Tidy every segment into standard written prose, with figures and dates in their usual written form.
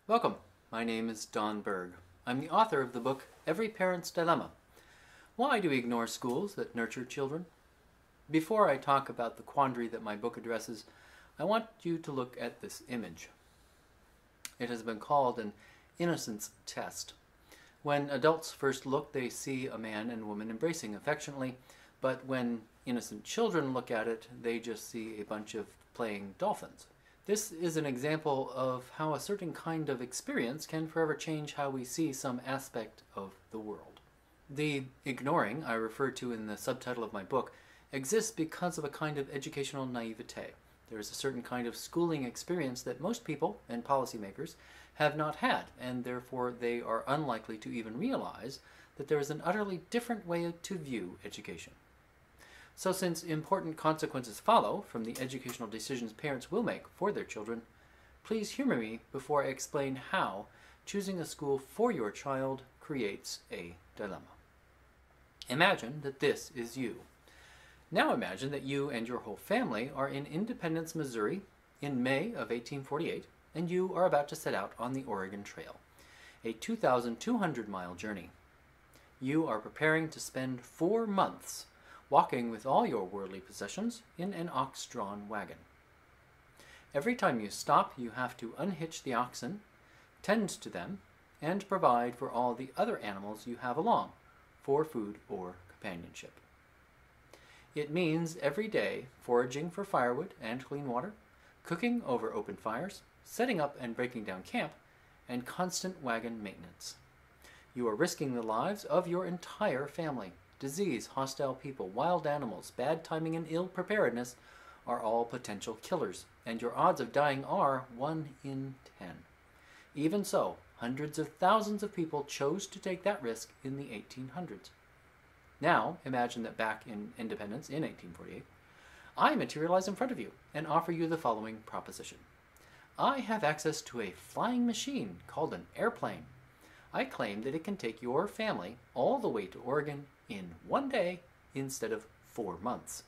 Welcome. My name is Berg. I'm the author of the book Every Parent's Dilemma. Why do we ignore schools that nurture children? Before I talk about the quandary that my book addresses, I want you to look at this image. It has been called an innocence test. When adults first look, they see a man and woman embracing affectionately, but when innocent children look at it, they just see a bunch of playing dolphins. This is an example of how a certain kind of experience can forever change how we see some aspect of the world. The ignoring I refer to in the subtitle of my book exists because of a kind of educational naivete. There is a certain kind of schooling experience that most people and policymakers have not had, and therefore they are unlikely to even realize that there is an utterly different way to view education. So since important consequences follow from the educational decisions parents will make for their children, please humor me before I explain how choosing a school for your child creates a dilemma. Imagine that this is you. Now imagine that you and your whole family are in Independence, Missouri in May of 1848, and you are about to set out on the Oregon Trail, a 2,200-mile journey. You are preparing to spend 4 months walking with all your worldly possessions in an ox-drawn wagon. Every time you stop, you have to unhitch the oxen, tend to them, and provide for all the other animals you have along for food or companionship. It means every day foraging for firewood and clean water, cooking over open fires, setting up and breaking down camp, and constant wagon maintenance. You are risking the lives of your entire family. Disease, hostile people, wild animals, bad timing, and ill preparedness are all potential killers, and your odds of dying are 1 in 10. Even so, hundreds of thousands of people chose to take that risk in the 1800s. Now, imagine that back in Independence in 1848, I materialize in front of you and offer you the following proposition. I have access to a flying machine called an airplane. I claim that it can take your family all the way to Oregon in 1 day instead of 4 months.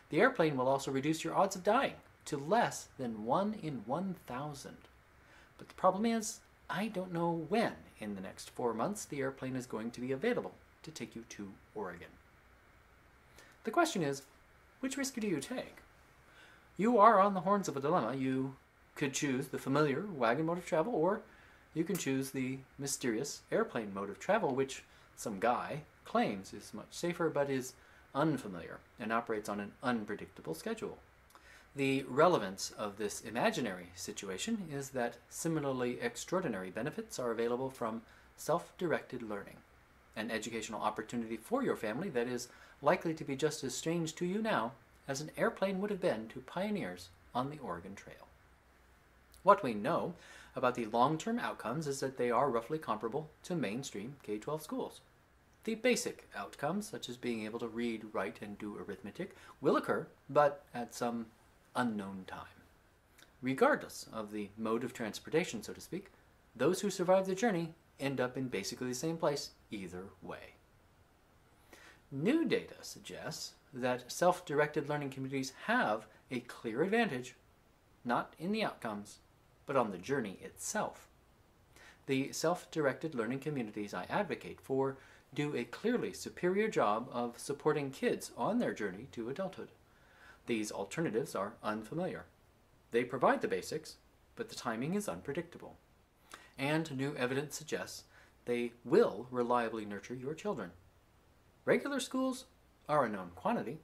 The airplane will also reduce your odds of dying to less than 1 in 1,000. But the problem is, I don't know when in the next 4 months the airplane is going to be available to take you to Oregon. The question is, which risk do you take? You are on the horns of a dilemma. You could choose the familiar wagon mode of travel, or you can choose the mysterious airplane mode of travel, which some guy claims is much safer but is unfamiliar and operates on an unpredictable schedule. The relevance of this imaginary situation is that similarly extraordinary benefits are available from self-directed learning, an educational opportunity for your family that is likely to be just as strange to you now as an airplane would have been to pioneers on the Oregon Trail. What we know about the long-term outcomes is that they are roughly comparable to mainstream K-12 schools. The basic outcomes, such as being able to read, write, and do arithmetic, will occur, but at some unknown time. Regardless of the mode of transportation, so to speak, those who survive the journey end up in basically the same place either way. New data suggests that self-directed learning communities have a clear advantage, not in the outcomes, but on the journey itself. The self-directed learning communities I advocate for do a clearly superior job of supporting kids on their journey to adulthood. These alternatives are unfamiliar. They provide the basics, but the timing is unpredictable. And new evidence suggests they will reliably nurture your children. Regular schools are a known quantity,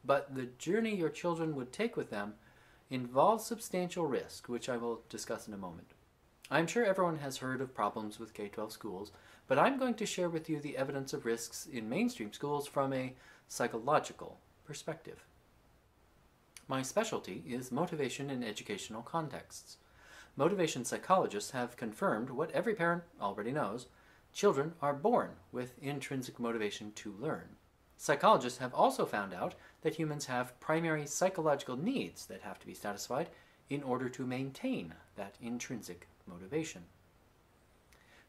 but the journey your children would take with them involves substantial risk, which I will discuss in a moment. I'm sure everyone has heard of problems with K-12 schools, but I'm going to share with you the evidence of risks in mainstream schools from a psychological perspective. My specialty is motivation in educational contexts. Motivation psychologists have confirmed what every parent already knows: children are born with intrinsic motivation to learn. Psychologists have also found out that humans have primary psychological needs that have to be satisfied in order to maintain that intrinsic motivation.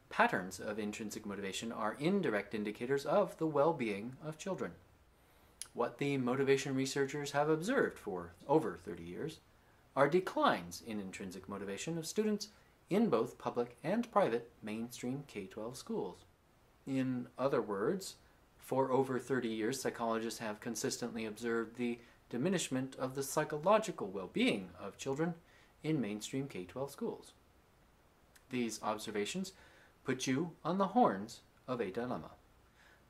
Patterns of intrinsic motivation are indirect indicators of the well-being of children. What the motivation researchers have observed for over 30 years are declines in intrinsic motivation of students in both public and private mainstream K-12 schools. In other words, for over 30 years, psychologists have consistently observed the diminishment of the psychological well-being of children in mainstream K-12 schools. These observations put you on the horns of a dilemma.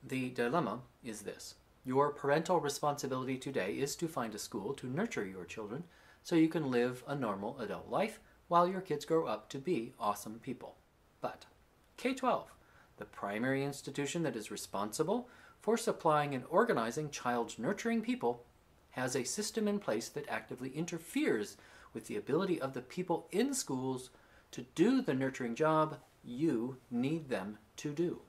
The dilemma is this: your parental responsibility today is to find a school to nurture your children so you can live a normal adult life while your kids grow up to be awesome people. But K-12, the primary institution that is responsible for supplying and organizing child-nurturing people, has a system in place that actively interferes with the ability of the people in schools to do the nurturing job you need them to do.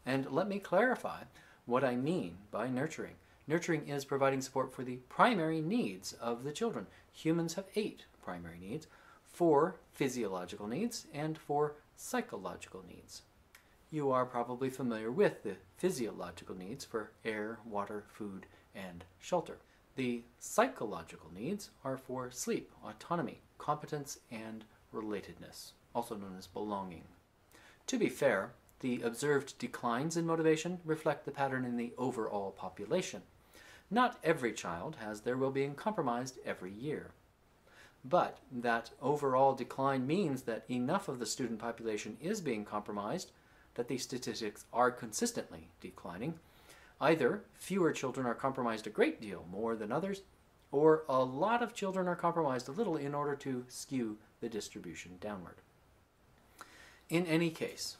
And let me clarify what I mean by nurturing. Nurturing is providing support for the primary needs of the children. Humans have 8 primary needs: 4 physiological needs and 4 psychological needs. You are probably familiar with the physiological needs for air, water, food, and shelter. The psychological needs are for sleep, autonomy, competence, and relatedness, also known as belonging. To be fair, the observed declines in motivation reflect the pattern in the overall population. Not every child has their well-being compromised every year. But that overall decline means that enough of the student population is being compromised that the statistics are consistently declining. Either fewer children are compromised a great deal more than others, or a lot of children are compromised a little in order to skew the distribution downward. In any case,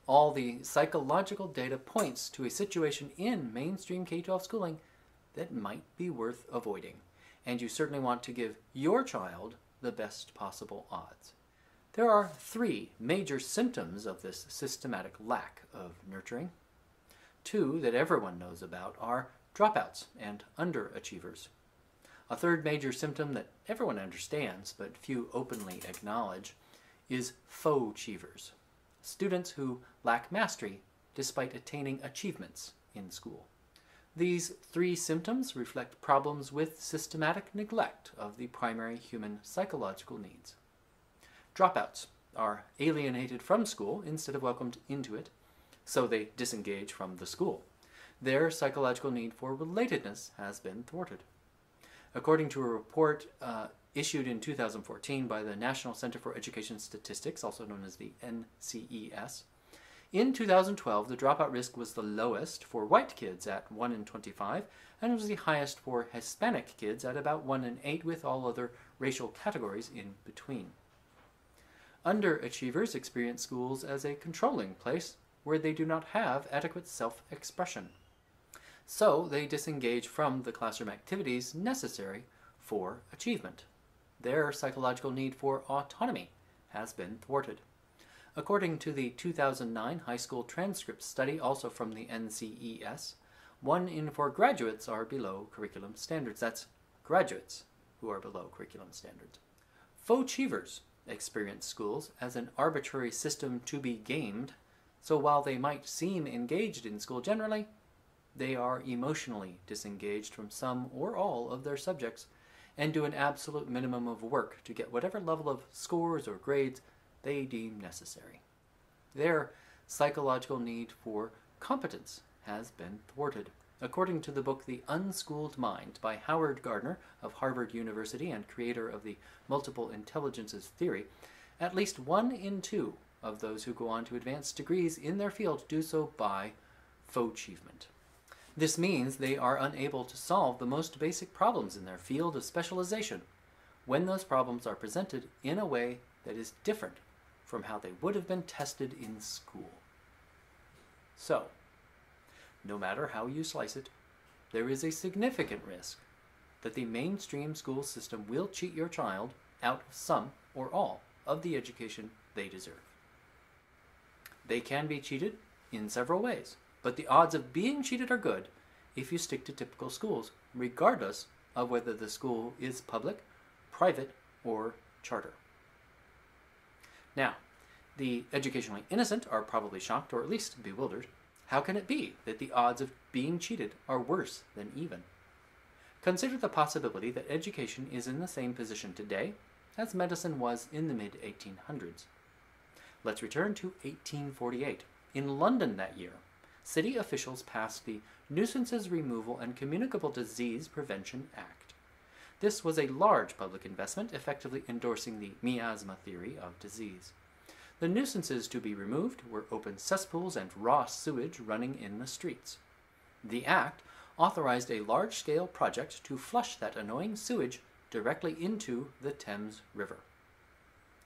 all the psychological data points to a situation in mainstream K-12 schooling that might be worth avoiding, and you certainly want to give your child the best possible odds. There are 3 major symptoms of this systematic lack of nurturing. 2 that everyone knows about are dropouts and underachievers. A 3rd major symptom that everyone understands but few openly acknowledge is faux-achievers, students who lack mastery despite attaining achievements in school. These 3 symptoms reflect problems with systematic neglect of the primary human psychological needs. Dropouts are alienated from school instead of welcomed into it, so they disengage from the school. Their psychological need for relatedness has been thwarted. According to a report issued in 2014 by the National Center for Education Statistics, also known as the NCES, in 2012 the dropout risk was the lowest for white kids at 1 in 25 and was the highest for Hispanic kids at about 1 in 8, with all other racial categories in between. Underachievers experience schools as a controlling place where they do not have adequate self-expression. So they disengage from the classroom activities necessary for achievement. Their psychological need for autonomy has been thwarted. According to the 2009 high school transcript study, also from the NCES, 1 in 4 graduates are below curriculum standards. That's graduates who are below curriculum standards. Faux achievers experience schools as an arbitrary system to be gamed, so while they might seem engaged in school generally, they are emotionally disengaged from some or all of their subjects and do an absolute minimum of work to get whatever level of scores or grades they deem necessary. Their psychological need for competence has been thwarted. According to the book The Unschooled Mind by Howard Gardner of Harvard University and creator of the Multiple Intelligences Theory, at least 1 in 2 of those who go on to advanced degrees in their field do so by faux achievement. This means they are unable to solve the most basic problems in their field of specialization when those problems are presented in a way that is different from how they would have been tested in school. So, no matter how you slice it, there is a significant risk that the mainstream school system will cheat your child out of some or all of the education they deserve. They can be cheated in several ways, but the odds of being cheated are good if you stick to typical schools, regardless of whether the school is public, private, or charter. Now, the educationally innocent are probably shocked or at least bewildered. How can it be that the odds of being cheated are worse than even? Consider the possibility that education is in the same position today as medicine was in the mid-1800s. Let's return to 1848. In London that year, city officials passed the Nuisances Removal and Communicable Disease Prevention Act. This was a large public investment, effectively endorsing the miasma theory of disease. The nuisances to be removed were open cesspools and raw sewage running in the streets. The act authorized a large-scale project to flush that annoying sewage directly into the Thames River.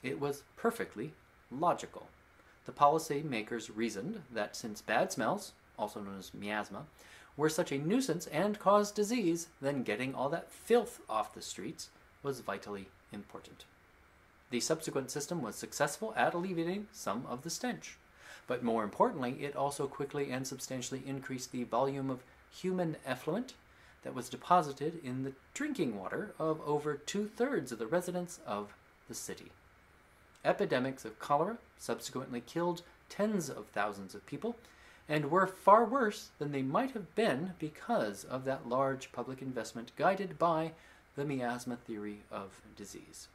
It was perfectly logical. The policymakers reasoned that since bad smells, also known as miasma, were such a nuisance and caused disease, then getting all that filth off the streets was vitally important. The subsequent system was successful at alleviating some of the stench, but more importantly, it also quickly and substantially increased the volume of human effluent that was deposited in the drinking water of over 2/3 of the residents of the city. Epidemics of cholera subsequently killed tens of thousands of people and were far worse than they might have been because of that large public investment guided by the miasma theory of disease.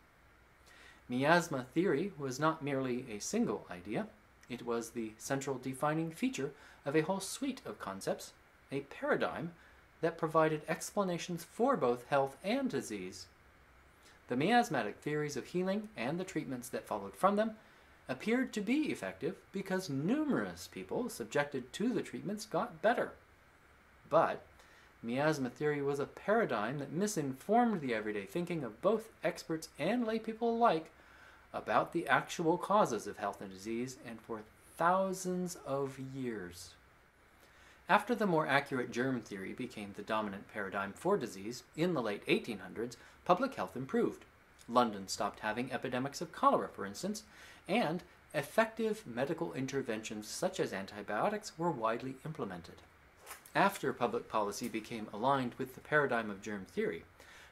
Miasma theory was not merely a single idea, it was the central defining feature of a whole suite of concepts, a paradigm that provided explanations for both health and disease. The miasmatic theories of healing and the treatments that followed from them appeared to be effective because numerous people subjected to the treatments got better. But miasma theory was a paradigm that misinformed the everyday thinking of both experts and lay people alike about the actual causes of health and disease, and for thousands of years. After the more accurate germ theory became the dominant paradigm for disease in the late 1800s, public health improved. London stopped having epidemics of cholera, for instance, and effective medical interventions such as antibiotics were widely implemented. After public policy became aligned with the paradigm of germ theory,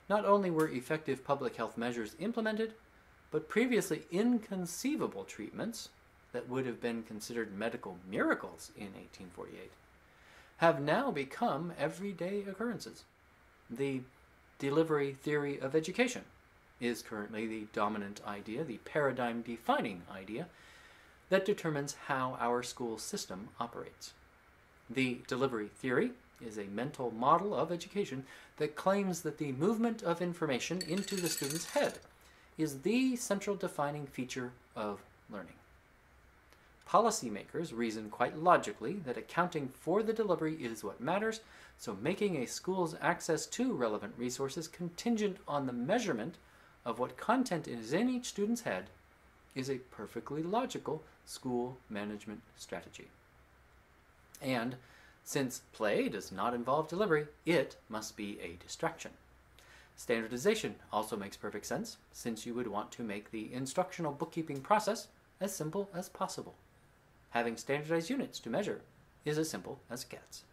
not only were effective public health measures implemented, but previously inconceivable treatments that would have been considered medical miracles in 1848 have now become everyday occurrences. The delivery theory of education is currently the dominant idea, the paradigm-defining idea, that determines how our school system operates. The delivery theory is a mental model of education that claims that the movement of information into the student's head is the central defining feature of learning. Policymakers reason quite logically that accounting for the delivery is what matters, so making a school's access to relevant resources contingent on the measurement of what content is in each student's head is a perfectly logical school management strategy. And since play does not involve delivery, it must be a distraction. Standardization also makes perfect sense, since you would want to make the instructional bookkeeping process as simple as possible. Having standardized units to measure is as simple as it gets.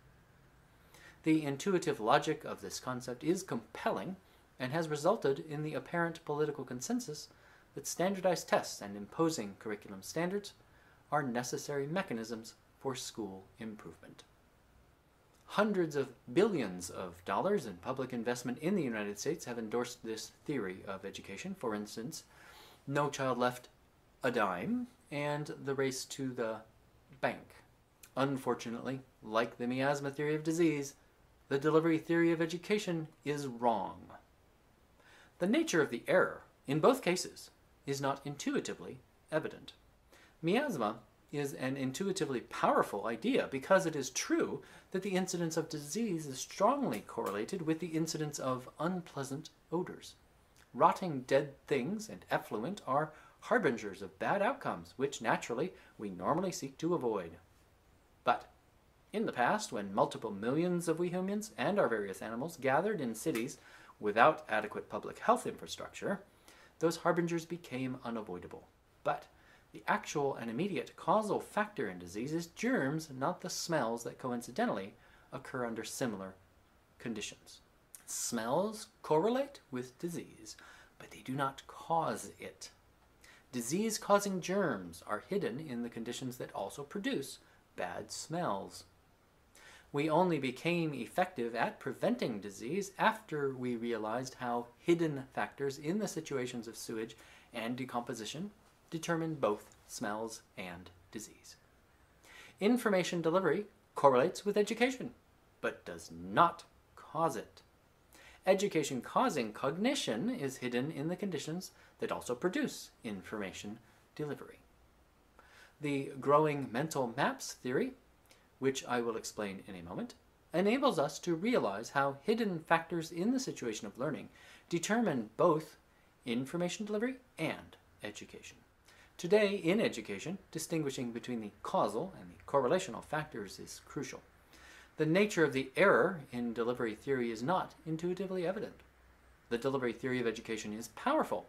The intuitive logic of this concept is compelling and has resulted in the apparent political consensus that standardized tests and imposing curriculum standards are necessary mechanisms for school improvement. Hundreds of billions of dollars in public investment in the United States have endorsed this theory of education. For instance, No Child Left a Dime and the Race to the Bank. Unfortunately, like the miasma theory of disease, the delivery theory of education is wrong. The nature of the error, in both cases, is not intuitively evident. Miasma is an intuitively powerful idea because it is true that the incidence of disease is strongly correlated with the incidence of unpleasant odors. Rotting dead things and effluent are harbingers of bad outcomes, which naturally we normally seek to avoid. But in the past, when multiple millions of we humans and our various animals gathered in cities without adequate public health infrastructure, those harbingers became unavoidable. But the actual and immediate causal factor in disease is germs, not the smells that coincidentally occur under similar conditions. Smells correlate with disease, but they do not cause it. Disease-causing germs are hidden in the conditions that also produce bad smells. We only became effective at preventing disease after we realized how hidden factors in the situations of sewage and decomposition determine both smells, and disease. Information delivery correlates with education, but does not cause it. Education causing cognition is hidden in the conditions that also produce information delivery. The growing mental maps theory, which I will explain in a moment, enables us to realize how hidden factors in the situation of learning determine both information delivery and education. Today, in education, distinguishing between the causal and the correlational factors is crucial. The nature of the error in delivery theory is not intuitively evident. The delivery theory of education is powerful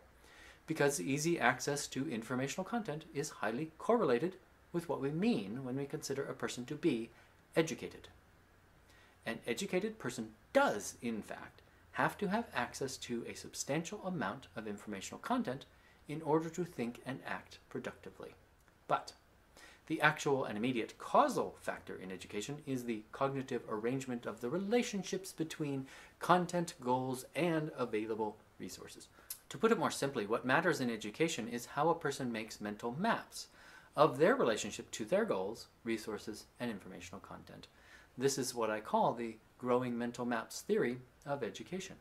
because easy access to informational content is highly correlated with what we mean when we consider a person to be educated. An educated person does, in fact, have to have access to a substantial amount of informational content in order to think and act productively. But the actual and immediate causal factor in education is the cognitive arrangement of the relationships between content, goals, and available resources. To put it more simply, what matters in education is how a person makes mental maps of their relationship to their goals, resources, and informational content. This is what I call the growing mental maps theory of education.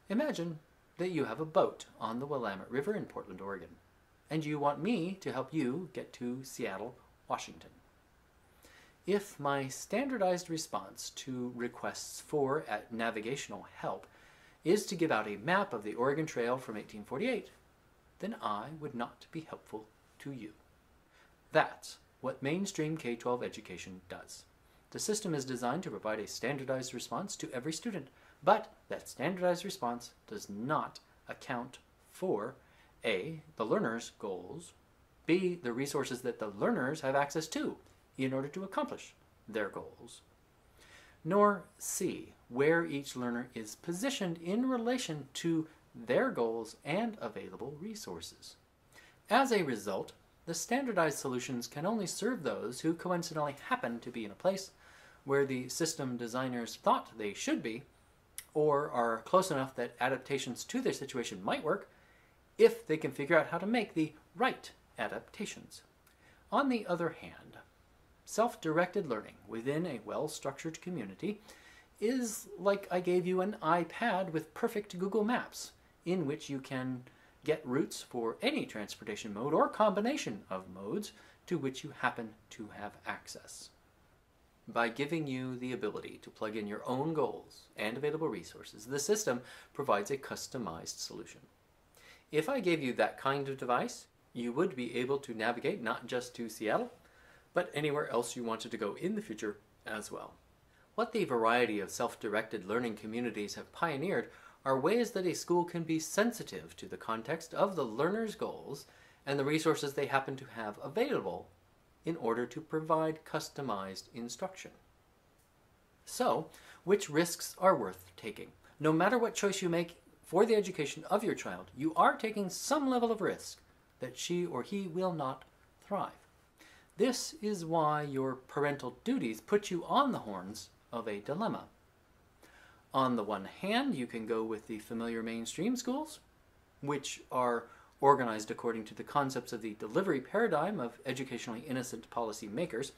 Imagine that you have a boat on the Willamette River in Portland, Oregon, and you want me to help you get to Seattle, Washington. If my standardized response to requests for navigational help is to give out a map of the Oregon Trail from 1848, then I would not be helpful to you. That's what mainstream K-12 education does. The system is designed to provide a standardized response to every student, but that standardized response does not account for A, the learner's goals, B, the resources that the learners have access to in order to accomplish their goals, nor C, where each learner is positioned in relation to their goals and available resources. As a result, the standardized solutions can only serve those who coincidentally happen to be in a place where the system designers thought they should be, or are close enough that adaptations to their situation might work if they can figure out how to make the right adaptations. On the other hand, self-directed learning within a well-structured community is like I gave you an iPad with perfect Google Maps, in which you can get routes for any transportation mode or combination of modes to which you happen to have access. By giving you the ability to plug in your own goals and available resources, the system provides a customized solution. If I gave you that kind of device, you would be able to navigate not just to Seattle, but anywhere else you wanted to go in the future as well. What the variety of self-directed learning communities have pioneered are ways that a school can be sensitive to the context of the learner's goals and the resources they happen to have available in order to provide customized instruction. So, which risks are worth taking? No matter what choice you make for the education of your child, you are taking some level of risk that she or he will not thrive. This is why your parental duties put you on the horns of a dilemma. On the one hand, you can go with the familiar mainstream schools, which are organized according to the concepts of the delivery paradigm of educationally innocent policy makers,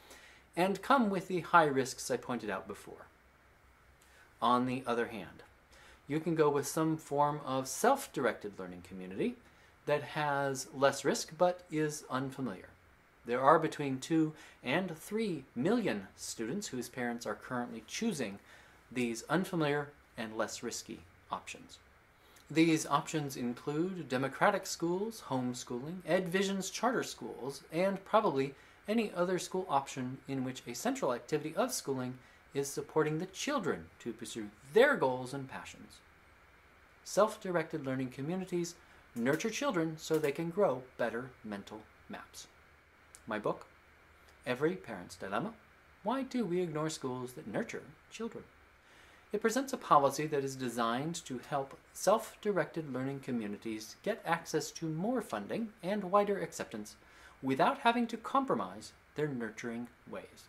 and come with the high risks I pointed out before. On the other hand, you can go with some form of self-directed learning community that has less risk but is unfamiliar. There are between 2 and 3 million students whose parents are currently choosing these unfamiliar and less risky options. These options include democratic schools, homeschooling, EdVision's charter schools, and probably any other school option in which a central activity of schooling is supporting the children to pursue their goals and passions. Self-directed learning communities nurture children so they can grow better mental maps. My book, Every Parent's Dilemma: Why Do We Ignore Schools That Nurture Children? It presents a policy that is designed to help self-directed learning communities get access to more funding and wider acceptance without having to compromise their nurturing ways.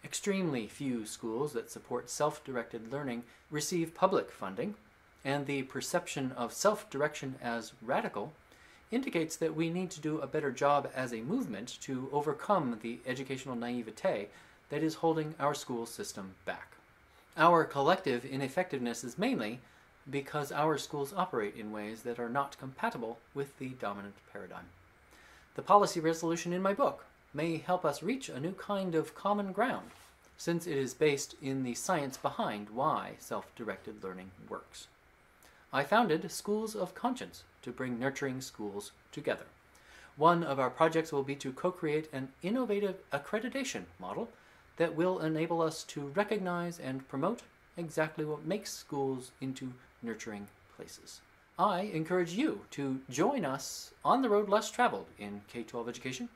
Extremely few schools that support self-directed learning receive public funding, and the perception of self-direction as radical indicates that we need to do a better job as a movement to overcome the educational naivete that is holding our school system back. Our collective ineffectiveness is mainly because our schools operate in ways that are not compatible with the dominant paradigm. The policy resolution in my book may help us reach a new kind of common ground, since it is based in the science behind why self-directed learning works. I founded Schools of Conscience to bring nurturing schools together. One of our projects will be to co-create an innovative accreditation model that will enable us to recognize and promote exactly what makes schools into nurturing places. I encourage you to join us on the road less traveled in K-12 education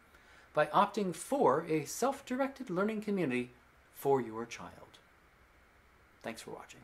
by opting for a self-directed learning community for your child. Thanks for watching.